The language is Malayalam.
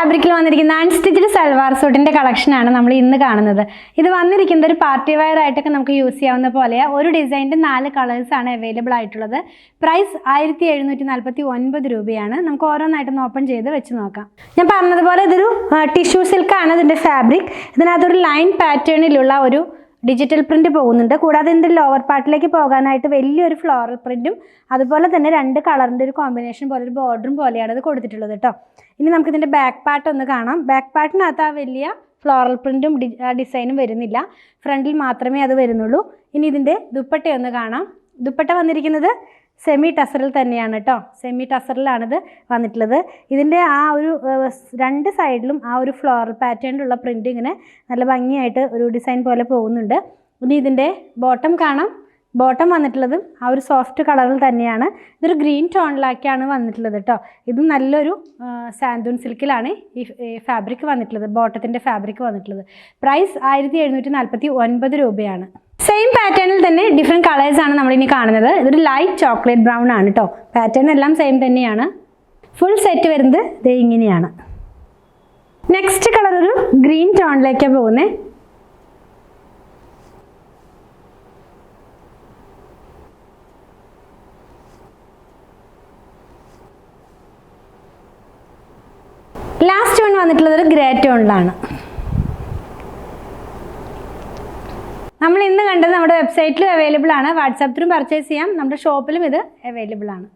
ഫാബ്രിക്കിൽ വന്നിരിക്കുന്ന അൺസ്റ്റിച്ച്ഡ് സൽവാർ സൂട്ടിന്റെ കളക്ഷനാണ് നമ്മൾ ഇന്ന് കാണുന്നത്. ഇത് വന്നിരിക്കുന്നത് ഒരു പാർട്ടി വെയർ ആയിട്ടൊക്കെ നമുക്ക് യൂസ് ചെയ്യാവുന്ന പോലെയാണ്. ഒരു ഡിസൈനിന്റെ 4 കളേഴ്സാണ് അവൈലബിൾ ആയിട്ടുള്ളത്. പ്രൈസ് 1749 രൂപയാണ്. നമുക്ക് ഓരോന്നായിട്ടൊന്ന് ഓപ്പൺ ചെയ്ത് വെച്ച് നോക്കാം. ഞാൻ പറഞ്ഞതുപോലെ ഇതൊരു ടിഷ്യൂ സിൽക്കാണ് ഇതിന്റെ ഫാബ്രിക്. ഇതിനകത്തൊരു ലൈൻ പാറ്റേണിലുള്ള ഒരു ഡിജിറ്റൽ പ്രിന്റ് പോകുന്നുണ്ട്. കൂടാതെ ഇതിൻ്റെ ലോവർ പാർട്ടിലേക്ക് പോകാനായിട്ട് വലിയൊരു ഫ്ലോറൽ പ്രിന്റും അതുപോലെ തന്നെ 2 കളറിൻ്റെ ഒരു കോമ്പിനേഷൻ പോലെ ഒരു ബോർഡറും പോലെയാണ് ഇത് കൊടുത്തിട്ടുള്ളത് കേട്ടോ. ഇനി നമുക്ക് ഇതിൻ്റെ ബാക്ക് പാർട്ട് ഒന്ന് കാണാം. ബാക്ക് പാർട്ടിനകത്ത് ആ വലിയ ഫ്ലോറൽ പ്രിന്റും ഡിസൈനും വരുന്നില്ല, ഫ്രണ്ടിൽ മാത്രമേ അത് വരുന്നുള്ളൂ. ഇനി ഇതിൻ്റെ ദുപ്പട്ടയൊന്ന് കാണാം. ദുപ്പട്ട വന്നിരിക്കുന്നത് സെമി ടസറിൽ തന്നെയാണ് കേട്ടോ. സെമി ടസറിലാണിത് വന്നിട്ടുള്ളത്. ഇതിൻ്റെ ആ ഒരു 2 സൈഡിലും ആ ഒരു ഫ്ലോറൽ പാറ്റേണിലുള്ള പ്രിൻ്റ് ഇങ്ങനെ നല്ല ഭംഗിയായിട്ട് ഒരു ഡിസൈൻ പോലെ പോകുന്നുണ്ട്. ഇനി ഇതിൻ്റെ ബോട്ടം കാണാം. ബോട്ടം വന്നിട്ടുള്ളതും ആ ഒരു സോഫ്റ്റ് കളറിൽ തന്നെയാണ്. ഇതൊരു ഗ്രീൻ ടോണിലാക്കിയാണ് വന്നിട്ടുള്ളത് കേട്ടോ. ഇതും നല്ലൊരു സാൻഡൂൺ സിൽക്കിലാണ് ഈ ഫാബ്രിക് വന്നിട്ടുള്ളത്, ബോട്ടത്തിൻ്റെ ഫാബ്രിക് വന്നിട്ടുള്ളത്. പ്രൈസ് 1749 രൂപയാണ്. സെയിം പാറ്റേണിൽ തന്നെ ഡിഫറെൻറ്റ് കളേഴ്സാണ് നമ്മളിനി കാണുന്നത്. ഇതൊരു ലൈറ്റ് ചോക്ലേറ്റ് ബ്രൗൺ ആണ് കേട്ടോ. പാറ്റേൺ എല്ലാം സെയിം തന്നെയാണ്. ഫുൾ സെറ്റ് വരുന്നത് ദേ ഇങ്ങനെയാണ്. നെക്സ്റ്റ് കളർ ഒരു ഗ്രീൻ ടോണിലേക്കാണ് പോകുന്നത്. ലാസ്റ്റ് വൺ വന്നിട്ടുള്ളത് ഒരു ഗ്രേ ടോണിലാണ്. നമ്മൾ ഇന്ന് കണ്ടത് നമ്മുടെ വെബ്സൈറ്റിലും അവൈലബിൾ ആണ്. വാട്സാപ്പ് ത്രൂ പർച്ചേസ് ചെയ്യാം. നമ്മുടെ ഷോപ്പിലും ഇത് അവൈലബിൾ ആണ്.